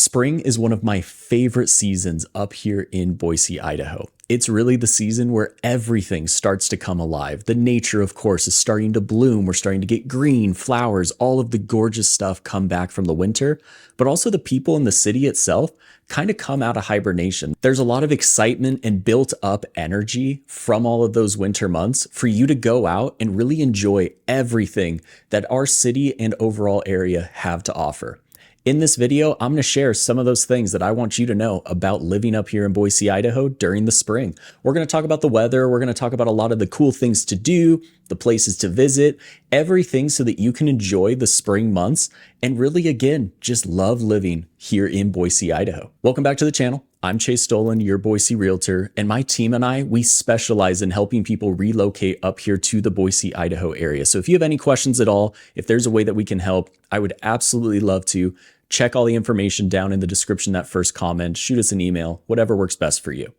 Spring is one of my favorite seasons up here in Boise, Idaho. It's really the season where everything starts to come alive. The nature, of course, is starting to bloom. We're starting to get green, flowers, all of the gorgeous stuff come back from the winter, but also the people in the city itself kind of come out of hibernation. There's a lot of excitement and built up energy from all of those winter months for you to go out and really enjoy everything that our city and overall area have to offer. In this video, I'm going to share some of those things that I want you to know about living up here in Boise, Idaho during the spring. We're going to talk about the weather. We're going to talk about a lot of the cool things to do, the places to visit, everything so that you can enjoy the spring months and really, again, just love living here in Boise, Idaho. Welcome back to the channel. I'm Chase Stolen, your Boise realtor, and my team and I, we specialize in helping people relocate up here to the Boise, Idaho area. So if you have any questions at all, if there's a way that we can help, I would absolutely love to. Check all the information down in the description, that first comment, shoot us an email, whatever works best for you.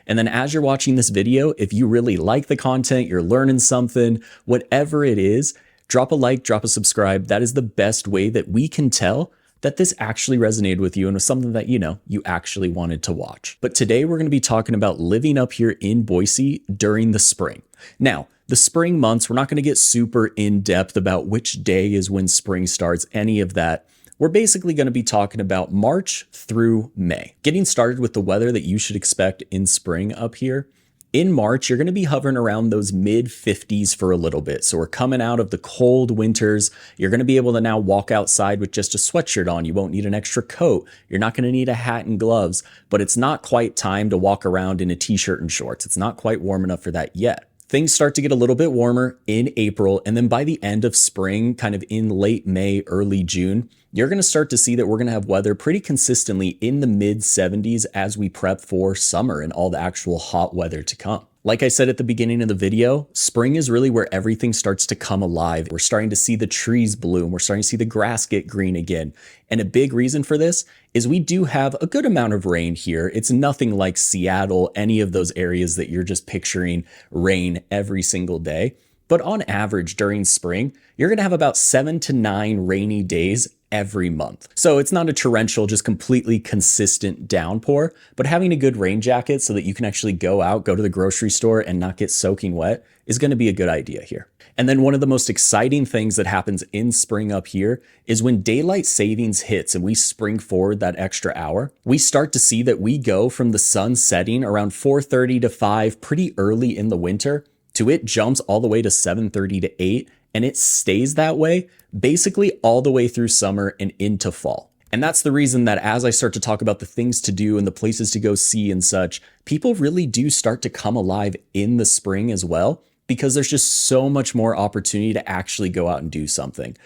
And then as you're watching this video, if you really like the content, you're learning something, whatever it is, drop a like, drop a subscribe. That is the best way that we can tell that this actually resonated with you and was something that, you actually wanted to watch. But today we're going to be talking about living up here in Boise during the spring. Now, the spring months, we're not going to get super in depth about which day is when spring starts, any of that. We're basically going to be talking about March through May. Getting started with the weather that you should expect in spring up here. In March, you're going to be hovering around those mid 50s for a little bit. So we're coming out of the cold winters. You're going to be able to now walk outside with just a sweatshirt on. You won't need an extra coat. You're not going to need a hat and gloves, but it's not quite time to walk around in a t-shirt and shorts. It's not quite warm enough for that yet. Things start to get a little bit warmer in April, and then by the end of spring, kind of in late May, early June, you're going to start to see that we're going to have weather pretty consistently in the mid 70s as we prep for summer and all the actual hot weather to come. Like I said at the beginning of the video, spring is really where everything starts to come alive. We're starting to see the trees bloom. We're starting to see the grass get green again. And a big reason for this is we do have a good amount of rain here. It's nothing like Seattle, any of those areas that you're just picturing rain every single day. But on average during spring, you're going to have about 7 to 9 rainy days every month. So it's not a torrential, just completely consistent downpour, but having a good rain jacket so that you can actually go out, go to the grocery store and not get soaking wet is going to be a good idea here. And then one of the most exciting things that happens in spring up here is when daylight savings hits and we spring forward that extra hour, we start to see that we go from the sun setting around 4:30 to 5 pretty early in the winter to it jumps all the way to 7:30 to 8. And it stays that way basically all the way through summer and into fall. And that's the reason that as I start to talk about the things to do and the places to go see and such, people really do start to come alive in the spring as well, because there's just so much more opportunity to actually go out and do something.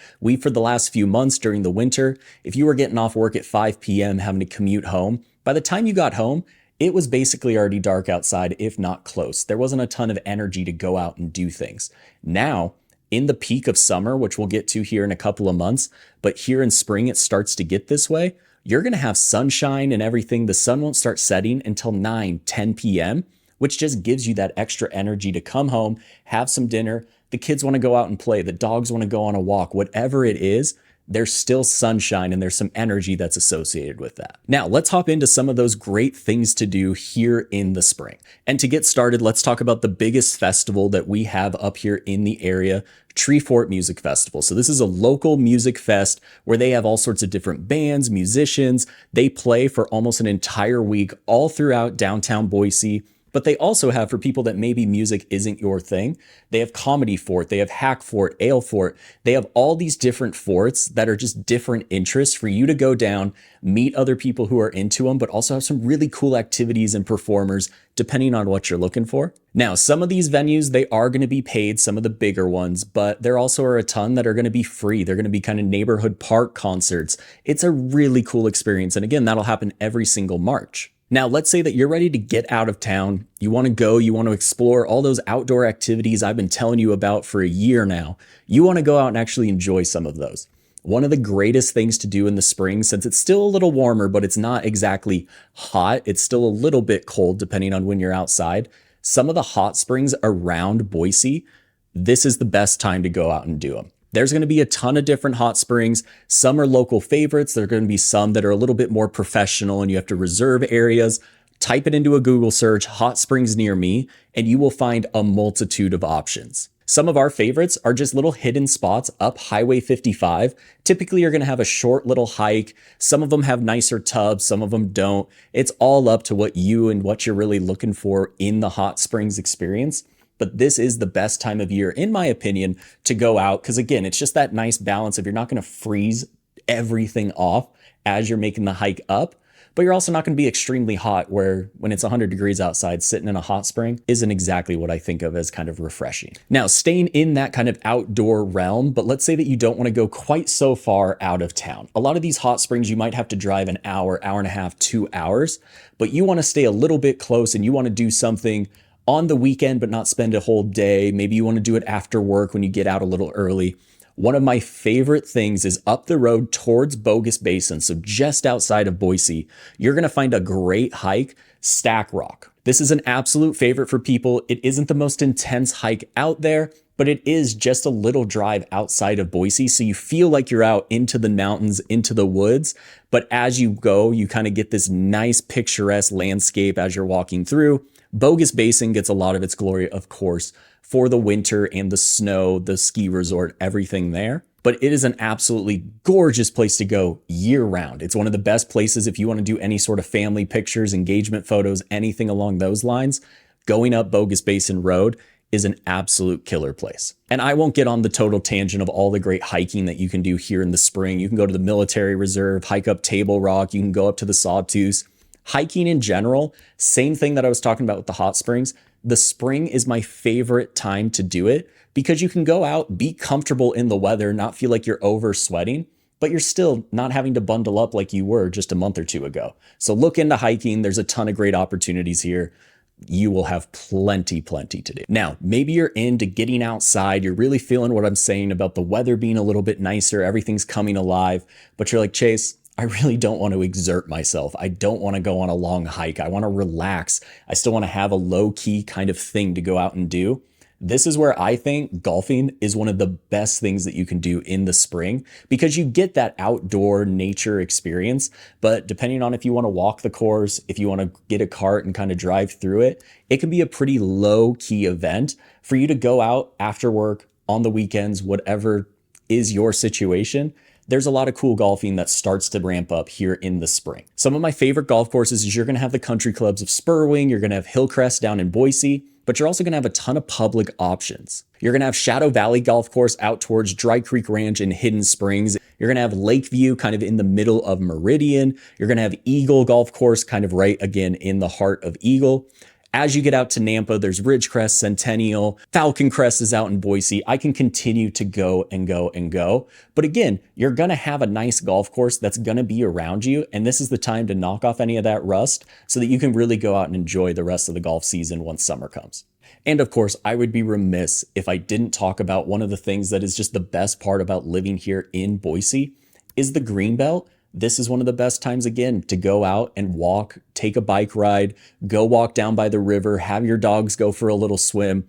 For the last few months during the winter, if you were getting off work at 5 p.m. having to commute home, by the time you got home, it was basically already dark outside, if not close. There wasn't a ton of energy to go out and do things. Now, in the peak of summer, which we'll get to here in a couple of months, but here in spring, it starts to get this way. You're going to have sunshine and everything. The sun won't start setting until 9, 10 p.m., which just gives you that extra energy to come home, have some dinner. The kids want to go out and play. The dogs want to go on a walk, whatever it is. There's still sunshine and there's some energy that's associated with that. Now, let's hop into some of those great things to do here in the spring. And to get started, let's talk about the biggest festival that we have up here in the area, Tree Fort Music Festival. So this is a local music fest where they have all sorts of different bands, musicians. They play for almost an entire week all throughout downtown Boise. But they also have, for people that maybe music isn't your thing, they have Comedy Fort, they have Hack Fort, Ale Fort. They have all these different forts that are just different interests for you to go down, meet other people who are into them, but also have some really cool activities and performers depending on what you're looking for. Now, some of these venues, they are going to be paid, some of the bigger ones, but there also are a ton that are going to be free. They're going to be kind of neighborhood park concerts. It's a really cool experience. And again, that'll happen every single March. Now, let's say that you're ready to get out of town. You want to go, you want to explore all those outdoor activities I've been telling you about for a year now. You want to go out and actually enjoy some of those. One of the greatest things to do in the spring, since it's still a little warmer, but it's not exactly hot, it's still a little bit cold depending on when you're outside. Some of the hot springs around Boise, this is the best time to go out and do them. There's going to be a ton of different hot springs. Some are local favorites. There are going to be some that are a little bit more professional and you have to reserve areas. Type it into a Google search, hot springs near me, and you will find a multitude of options. Some of our favorites are just little hidden spots up Highway 55. Typically, you're going to have a short little hike. Some of them have nicer tubs, some of them don't. It's all up to what you and what you're really looking for in the hot springs experience. But this is the best time of year, in my opinion, to go out. Because again, it's just that nice balance of you're not going to freeze everything off as you're making the hike up. But you're also not going to be extremely hot where when it's 100 degrees outside, sitting in a hot spring isn't exactly what I think of as kind of refreshing. Now, staying in that kind of outdoor realm, but let's say that you don't want to go quite so far out of town. A lot of these hot springs, you might have to drive an hour, hour and a half, 2 hours, but you want to stay a little bit close and you want to do something on the weekend, but not spend a whole day. Maybe you want to do it after work when you get out a little early. One of my favorite things is up the road towards Bogus Basin, so just outside of Boise, you're going to find a great hike, Stack Rock. This is an absolute favorite for people. It isn't the most intense hike out there, but it is just a little drive outside of Boise, so you feel like you're out into the mountains, into the woods, but as you go, you kind of get this nice picturesque landscape as you're walking through. Bogus Basin gets a lot of its glory, of course, for the winter and the snow, the ski resort, everything there. But it is an absolutely gorgeous place to go year round. It's one of the best places if you want to do any sort of family pictures, engagement photos, anything along those lines. Going up Bogus Basin Road is an absolute killer place. And I won't get on the total tangent of all the great hiking that you can do here in the spring. You can go to the military reserve, hike up Table Rock, you can go up to the Sawtooth. Hiking in general, same thing that I was talking about with the hot springs. The spring is my favorite time to do it because you can go out, be comfortable in the weather, not feel like you're over sweating, but you're still not having to bundle up like you were just a month or two ago. So look into hiking. There's a ton of great opportunities here. You will have plenty to do. Now, maybe you're into getting outside. You're really feeling what I'm saying about the weather being a little bit nicer. Everything's coming alive, but you're like, Chase, I really don't want to exert myself. I don't want to go on a long hike. I want to relax. I still want to have a low-key kind of thing to go out and do. This is where I think golfing is one of the best things that you can do in the spring because you get that outdoor nature experience. But depending on if you want to walk the course, if you want to get a cart and kind of drive through it, it can be a pretty low-key event for you to go out after work, on the weekends, whatever is your situation. There's a lot of cool golfing that starts to ramp up here in the spring. Some of my favorite golf courses is you're going to have the country clubs of Spurwing, you're going to have Hillcrest down in Boise, but you're also going to have a ton of public options. You're going to have Shadow Valley Golf Course out towards Dry Creek Ranch in Hidden Springs. You're going to have Lakeview kind of in the middle of Meridian. You're going to have Eagle Golf Course kind of right again in the heart of Eagle. As you get out to Nampa, there's Ridgecrest, Centennial, Falcon Crest is out in Boise. I can continue to go and go and go. But again, you're going to have a nice golf course that's going to be around you. And this is the time to knock off any of that rust so that you can really go out and enjoy the rest of the golf season once summer comes. And of course, I would be remiss if I didn't talk about one of the things that is just the best part about living here in Boise is the Greenbelt. This is one of the best times, again, to go out and walk, take a bike ride, go walk down by the river, have your dogs go for a little swim.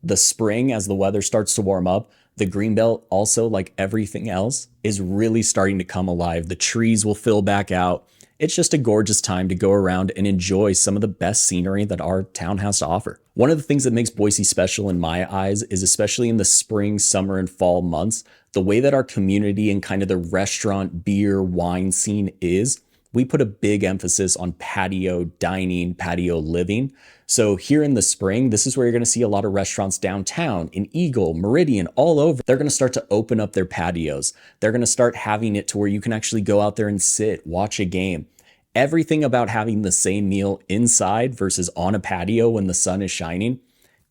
The spring, as the weather starts to warm up, the Greenbelt also, like everything else, is really starting to come alive. The trees will fill back out. It's just a gorgeous time to go around and enjoy some of the best scenery that our town has to offer. One of the things that makes Boise special in my eyes is especially in the spring, summer, and fall months, the way that our community and kind of the restaurant, beer, wine scene is, we put a big emphasis on patio dining, patio living. So here in the spring, this is where you're going to see a lot of restaurants downtown, in Eagle, Meridian, all over. They're going to start to open up their patios. They're going to start having it to where you can actually go out there and sit, watch a game. Everything about having the same meal inside versus on a patio when the sun is shining,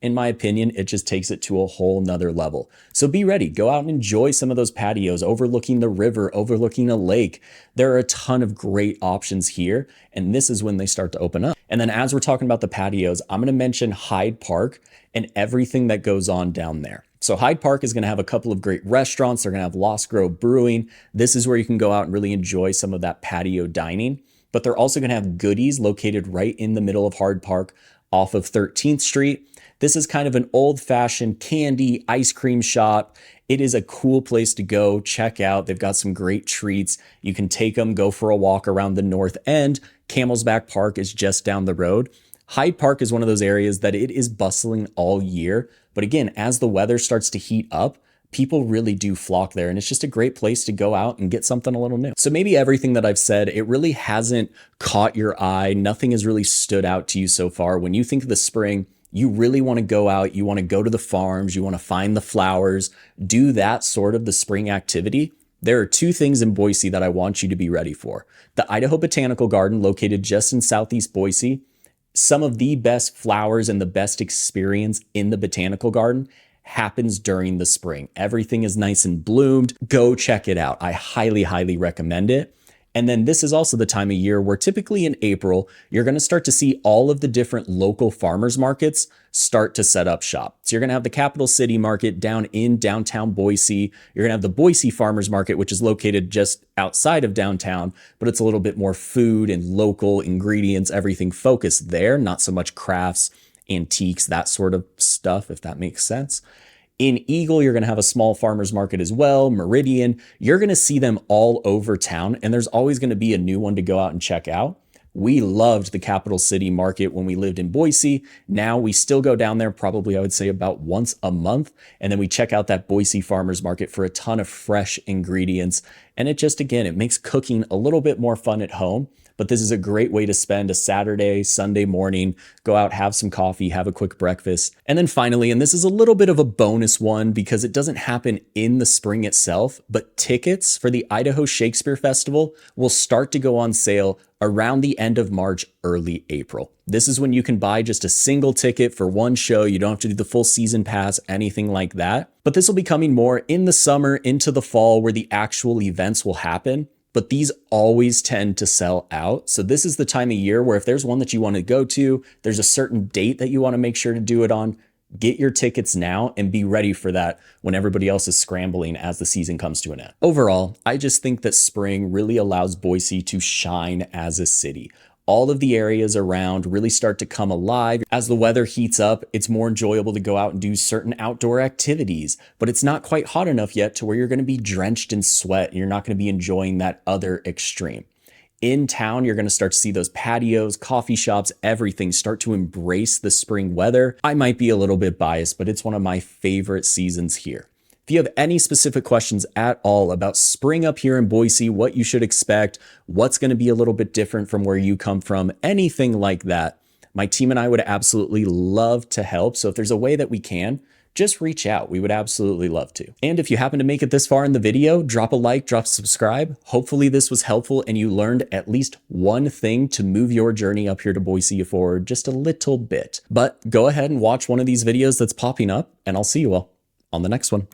in my opinion, it just takes it to a whole nother level. So be ready, go out and enjoy some of those patios overlooking the river, overlooking a lake. There are a ton of great options here, and this is when they start to open up. And then as we're talking about the patios, I'm going to mention Hyde Park and everything that goes on down there. So Hyde Park is going to have a couple of great restaurants. They're going to have Lost Grove Brewing. This is where you can go out and really enjoy some of that patio dining. But they're also going to have goodies located right in the middle of Hyde Park off of 13th Street. This is kind of an old-fashioned candy ice cream shop. It is a cool place to go check out. They've got some great treats. You can take them, go for a walk around the north end. Camel's Back Park is just down the road. Hyde Park is one of those areas that it is bustling all year. But again, as the weather starts to heat up, people really do flock there, and it's just a great place to go out and get something a little new. So maybe everything that I've said, it really hasn't caught your eye. Nothing has really stood out to you so far. When you think of the spring, you really want to go out, you want to go to the farms, you want to find the flowers, do that sort of the spring activity. There are two things in Boise that I want you to be ready for. The Idaho Botanical Garden, located just in southeast Boise, some of the best flowers and the best experience in the botanical garden happens during the spring. Everything is nice and bloomed. Go check it out. I highly, highly recommend it. And then this is also the time of year where typically in April, you're going to start to see all of the different local farmers markets start to set up shop. So you're going to have the Capital City Market down in downtown Boise. You're going to have the Boise Farmers Market, which is located just outside of downtown, but it's a little bit more food and local ingredients, everything focused there, not so much crafts, antiques, that sort of stuff, if that makes sense. In Eagle, you're going to have a small farmers market as well, Meridian. You're going to see them all over town, and there's always going to be a new one to go out and check out. We loved the Capital City Market when we lived in Boise. Now we still go down there probably, I would say, about once a month. And then we check out that Boise Farmers Market for a ton of fresh ingredients. And it just, again, it makes cooking a little bit more fun at home. But this is a great way to spend a Saturday, Sunday morning, go out, have some coffee, have a quick breakfast. And then finally, and this is a little bit of a bonus one because it doesn't happen in the spring itself, but tickets for the Idaho Shakespeare Festival will start to go on sale around the end of March, early April. This is when you can buy just a single ticket for one show. You don't have to do the full season pass, anything like that. But this will be coming more in the summer, into the fall, where the actual events will happen. But these always tend to sell out. So this is the time of year where if there's one that you want to go to, there's a certain date that you want to make sure to do it on, get your tickets now and be ready for that when everybody else is scrambling as the season comes to an end. Overall, I just think that spring really allows Boise to shine as a city. All of the areas around really start to come alive. As the weather heats up, it's more enjoyable to go out and do certain outdoor activities, but it's not quite hot enough yet to where you're going to be drenched in sweat and you're not going to be enjoying that other extreme. In town, you're going to start to see those patios, coffee shops, everything start to embrace the spring weather. I might be a little bit biased, but it's one of my favorite seasons here. If you have any specific questions at all about spring up here in Boise, what you should expect, what's going to be a little bit different from where you come from, anything like that, my team and I would absolutely love to help. So if there's a way that we can, just reach out. We would absolutely love to. And if you happen to make it this far in the video, drop a like, drop a subscribe. Hopefully this was helpful and you learned at least one thing to move your journey up here to Boise forward just a little bit. But go ahead and watch one of these videos that's popping up, and I'll see you all on the next one.